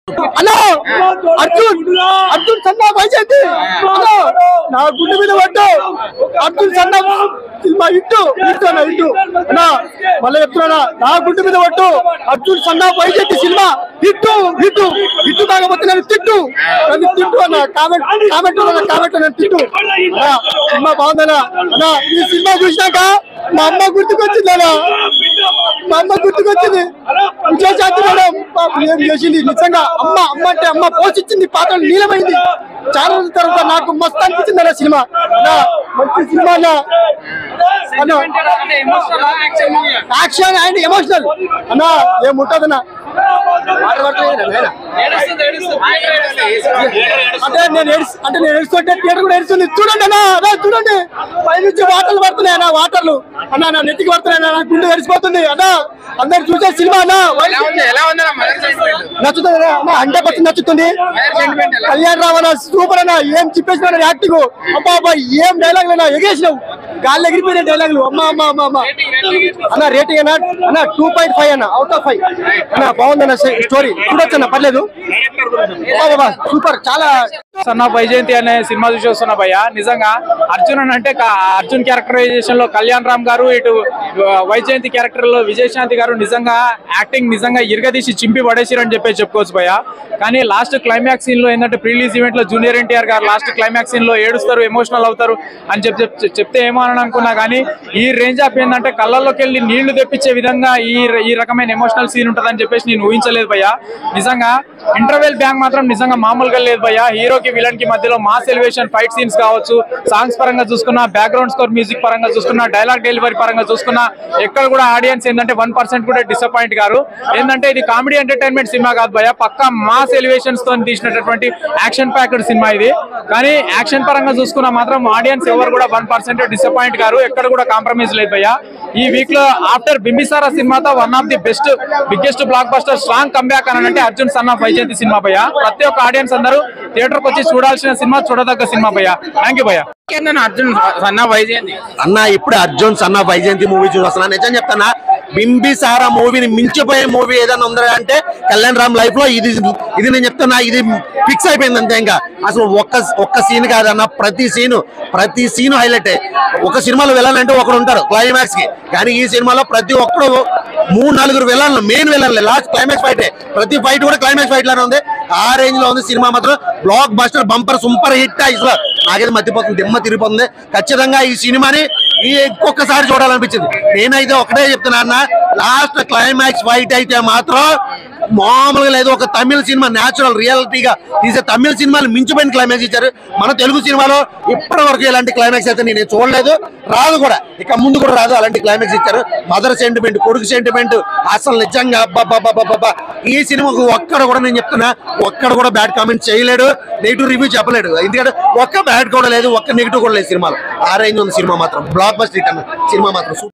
hello Arjun Arjun సన్నా Vyjayanthi hello నా గుండె మీద పడ్డు అర్జున్ సన్నా సినిమా ఇట్టు అన్న ఇట్టు అన్నా మళ్ళీ చెప్తున్నా నా గుండె మీద పట్టు అర్జున్ సన్నా వైజయంతి సినిమా ఇట్టు ఇట్టు ఇట్టు కాకపోతే నన్ను తిట్టు అన్న కామెంట్ నన్ను తిట్టు సినిమా బాగుందన్నా అన్నా ఈ సినిమా చూసినాక మా అమ్మ గుర్తుకొచ్చిందన్నా మా అమ్మ గుర్తుకొచ్చింది విజయశాంతి మేడం ఏం చేసింది నిజంగా అమ్మ అమ్మ అంటే అమ్మ పోషించింది పాత్రలు నీలమైంది చాలా రోజుల తర్వాత నాకు మస్తు అనిపించింది అన్న సినిమా మంచి సినిమా యాక్షన్ అండ్ ఎమోషనల్ అన్నా ఏముంటదన్నా అంటే నేను ఏడుస్తుంటే థియేటర్ కూడా ఏడుస్తుంది చూడండి అన్నా అదే చూడండి పైనుంచి వాటర్లు పడుతున్నాయి అన్న వాటర్లు అన్నా నా నెత్తికి పడుతున్నాయి నా గుండె తెరిచిపోతుంది అన్నా అందరు చూసే సినిమా అన్నా నచ్చుతుంది అన్నా 100% నచ్చుతుంది కళ్యాణ్ రావు అన్న సూపర్ అన్న ఏం చెప్పేసిన యాక్టింగ్ అబ్బా ఏం డైలాగ్ అన్నా ఎగేసినావు గాల్లో ఎగిరిపోయిన డైలాగులు అమ్మా అమ్మా అమ్మా అమ్మా అన్న రేటింగ్ అన్న 2.5 అన్న అవుట్ ఆఫ్ 5 అన్న బాగుందన్న స్టోరీ చూడొచ్చు అన్న పర్లేదు సూపర్ చాలా సన్నా వైజయంతి అనే సినిమా చూసి వస్తున్నా భయ్య నిజంగా అర్జున్ అంటే అర్జున్ క్యారెక్టరైజేషన్ లో కళ్యాణ్ రామ్ గారు ఇటు వైజయంతి క్యారెక్టర్ లో విజయశాంతి గారు నిజంగా యాక్టింగ్ నిజంగా ఇరగదీసి చింపి పడేసిరని చెప్పేసి చెప్పుకోవచ్చు భయ్య కానీ లాస్ట్ క్లైమాక్స్ సీన్ లో ఏంటంటే ప్రీలీజ్ ఈవెంట్ లో జూనియర్ ఎన్టీఆర్ గారు లాస్ట్ క్లైమాక్స్ సీన్ లో ఏడుస్తారు ఎమోషనల్ అవుతారు అని చెప్తే ఏమో అని అనుకున్నా కానీ ఈ రేంజ్ ఆఫ్ ఏంటంటే కళ్ళల్లోకి వెళ్ళి నీళ్లు తెప్పించే విధంగా ఈ రకమైన ఎమోషనల్ సీన్ ఉంటుందని చెప్పేసి నేను ఊహించలేదు భయ్య నిజంగా ఇంటర్వెల్ బ్యాంక్ మాత్రం నిజంగా మామూలుగా లేదు భయ్య హీరోకి విలన్ కి మధ్యలో మాస్ ఎలివేషన్ ఫైట్ సీన్స్ కావచ్చు సాంగ్స్ పరంగా చూసుకున్నా బ్యాక్గ్రౌండ్ స్కోర్ మ్యూజిక్ పరంగా చూసుకున్నా డైలాగ్ డెలివరీ పరంగా చూసుకున్నా ఎక్కడ కూడా ఆడియన్స్ ఏంటంటే 1% కూడా డిసప్పాయింట్ గారు ఏంటంటే ఇది కామెడీ ఎంటర్టైన్మెంట్ సినిమా కాదు భయ్య పక్కా మాస్ ఎలివేషన్స్ తో తీసినటువంటి యాక్షన్ ప్యాక్డ్ సినిమా ఇది కానీ యాక్షన్ పరంగా చూసుకున్నా మాత్రం ఆడియన్స్ ఎవరు కూడా 1% డిసప్పాయింట్ గారు ఎక్కడ కూడా కాంప్రమైజ్ లేదు భయ్య ఈ వీక్ లో ఆఫ్టర్ బింబిసారా సినిమాతో one of the biggest block buster strong comeback అని అంటే అర్జున్ సన్నా వైజయంతి సినిమా భయ్య ప్రతి ఒక్క ఆడియన్స్ అందరూ థియేటర్ కి వచ్చి చూడాల్సిన సినిమా చూడదగ్గ సినిమా భయ్య థ్యాంక్ యూ భయ్య అర్జున్ సన్నా వైజయంతి అన్న ఇప్పుడు అర్జున్ సన్నా వైజయంతి మూవీ చూస్తున్నా నిజం చెప్తానా బింబిసారా మూవీని మించిపోయే మూవీ ఏదైనా ఉందా అంటే కళ్యాణ్ రామ్ లైఫ్ లో ఇది నేను చెప్తున్నా ఇది ఫిక్స్ అయిపోయింది అంతే ఇంకా అసలు ఒక్క సీన్ కాదన్న ప్రతి సీను హైలైట్ ఒక సినిమాలో వెళ్ళాలంటే ఒకడు ఉంటారు క్లైమాక్స్ కి కానీ ఈ సినిమాలో ప్రతి ఒక్కరు 3-4 వెళ్ళాలి మెయిన్ వెళ్ళాలి లాస్ట్ క్లైమాక్స్ ఫైట్ ప్రతి ఫైట్ కూడా క్లైమాక్స్ ఫైట్ లానే ఉంది ఆ రేంజ్ లో ఉంది సినిమా మాత్రం block buster bumper super hit అసలు నాకైతే మర్చిపోతుంది దిమ్మ తిరిగిపోతుంది ఖచ్చితంగా ఈ సినిమాని ఇంకొకసారి చూడాలనిపించింది నేనైతే ఒకటే చెప్తున్నా అన్న లాస్ట్ క్లైమాక్స్ ఫైట్ అయితే మాత్రం మామూలుగా లేదు ఒక తమిళ సినిమా న్యాచురల్ రియాలిటీగా తీసే తమిళ సినిమాలు మించిపోయిన క్లైమాక్స్ ఇచ్చారు మన తెలుగు సినిమాలో ఇప్పటి వరకు ఇలాంటి క్లైమాక్స్ అయితే నేను చూడలేదు రాదు కూడా ఇక ముందు కూడా రాదు అలాంటి క్లైమాక్స్ ఇచ్చారు మదర్ సెంటిమెంట్ కొడుకు సెంటిమెంట్ అసలు నిజంగా అబ్బా ఈ సినిమాకు ఒక్కడ కూడా నేను చెప్తున్నా ఒక్కడ కూడా బ్యాడ్ కామెంట్ చేయలేడు నెగిటివ్ రివ్యూ చెప్పలేడు ఎందుకంటే ఒక్క బ్యాడ్ కూడా లేదు ఒక్క నెగిటివ్ కూడా లేదు సినిమాలో ఆ రేంజ్ ఉంది సినిమా మాత్రం బ్లాక్ బస్టర్ హిట్ అన్న సినిమా మాత్రం